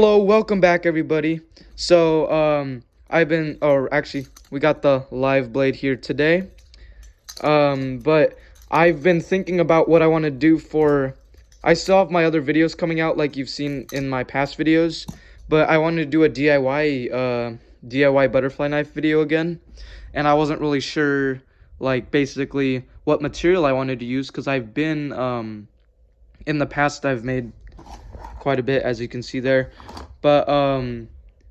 Hello, welcome back everybody. So we got the live blade here today. But I've been thinking about what I want to do I still have my other videos coming out like you've seen in my past videos, but I wanted to do a DIY butterfly knife video again, and I wasn't really sure like basically what material I wanted to use because I've been in the past I've made quite a bit, as you can see there, but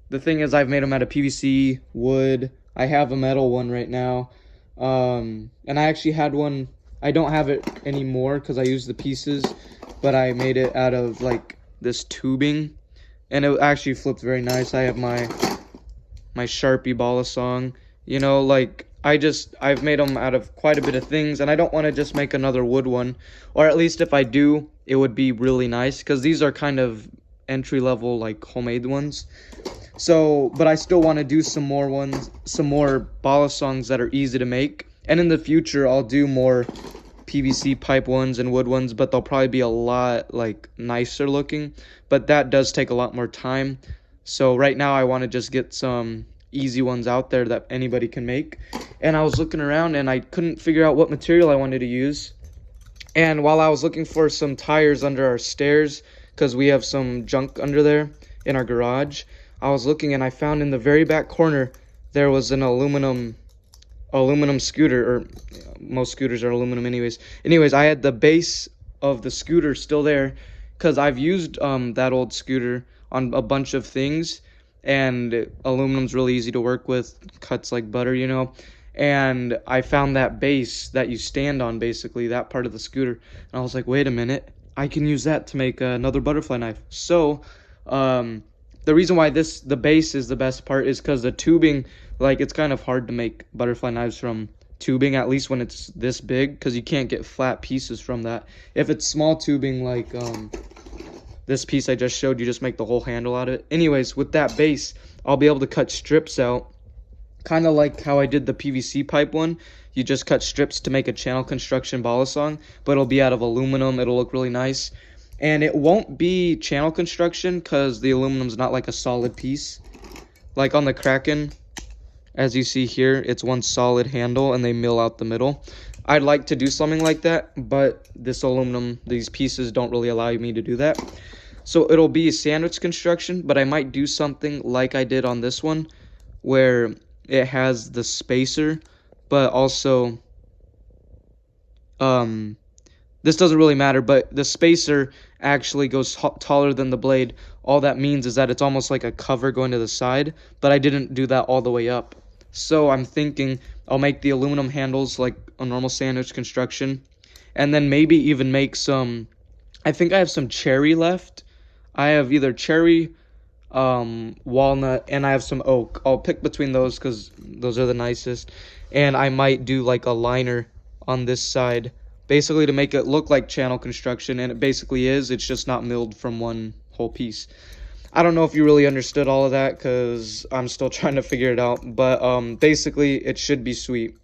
the thing is I've made them out of PVC, wood. I have a metal one right now, and I actually had one. I don't have it anymore because I used the pieces, but I made it out of like this tubing, and it actually flipped very nice. I have my Sharpie Balisong, you know, like I've made them out of quite a bit of things, and I don't want to just make another wood one, or at least if I do, it would be really nice because these are kind of entry-level like homemade ones. So, but I still want to do some more Balisongs that are easy to make, and in the future I'll do more PVC pipe ones and wood ones, but they'll probably be a lot like nicer looking, but that does take a lot more time. So right now I want to just get some easy ones out there that anybody can make, and I was looking around and I couldn't figure out what material I wanted to use. And while I was looking for some tires under our stairs, because we have some junk under there in our garage, I was looking and I found in the very back corner there was an aluminum scooter, or most scooters are aluminum anyways. I had the base of the scooter still there because I've used that old scooter on a bunch of things, and aluminum's really easy to work with, cuts like butter, you know. And I found that base that you stand on, basically that part of the scooter, and I was like, wait a minute, I can use that to make another butterfly knife. So the reason why the base is the best part is because the tubing, like, it's kind of hard to make butterfly knives from tubing, at least when it's this big, because you can't get flat pieces from that. If it's small tubing like this piece I just showed, you just make the whole handle out of it. Anyways, with that base, I'll be able to cut strips out, kind of like how I did the PVC pipe one. You just cut strips to make a channel construction Balisong, but it'll be out of aluminum. It'll look really nice, and it won't be channel construction because the aluminum's not like a solid piece. Like on the Kraken, as you see here, it's one solid handle and they mill out the middle. I'd like to do something like that, but this aluminum, these pieces don't really allow me to do that. So it'll be a sandwich construction, but I might do something like I did on this one, where it has the spacer, but also this doesn't really matter, but the spacer actually goes taller than the blade. All that means is that it's almost like a cover going to the side, but I didn't do that all the way up. So I'm thinking I'll make the aluminum handles like a normal sandwich construction, and then maybe even make some, I think I have some cherry left. I have either cherry, walnut, and I have some oak. I'll pick between those because those are the nicest, and I might do like a liner on this side, basically to make it look like channel construction, and it basically is. It's just not milled from one whole piece. I don't know if you really understood all of that because I'm still trying to figure it out, but basically it should be sweet.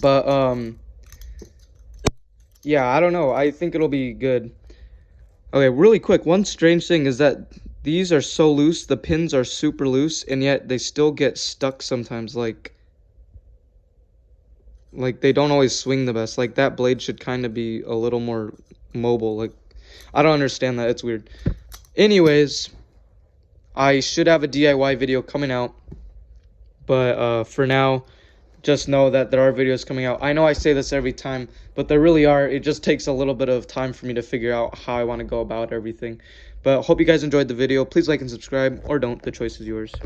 But yeah, I don't know. I think it'll be good. Okay, really quick, one strange thing is that these are so loose, the pins are super loose, and yet they still get stuck sometimes, like they don't always swing the best. Like that blade should kind of be a little more mobile. Like, I don't understand that. It's weird. Anyways, I should have a DIY video coming out, but for now, just know that there are videos coming out. I know I say this every time, but there really are. It just takes a little bit of time for me to figure out how I want to go about everything. But hope you guys enjoyed the video. Please like and subscribe, or don't. The choice is yours.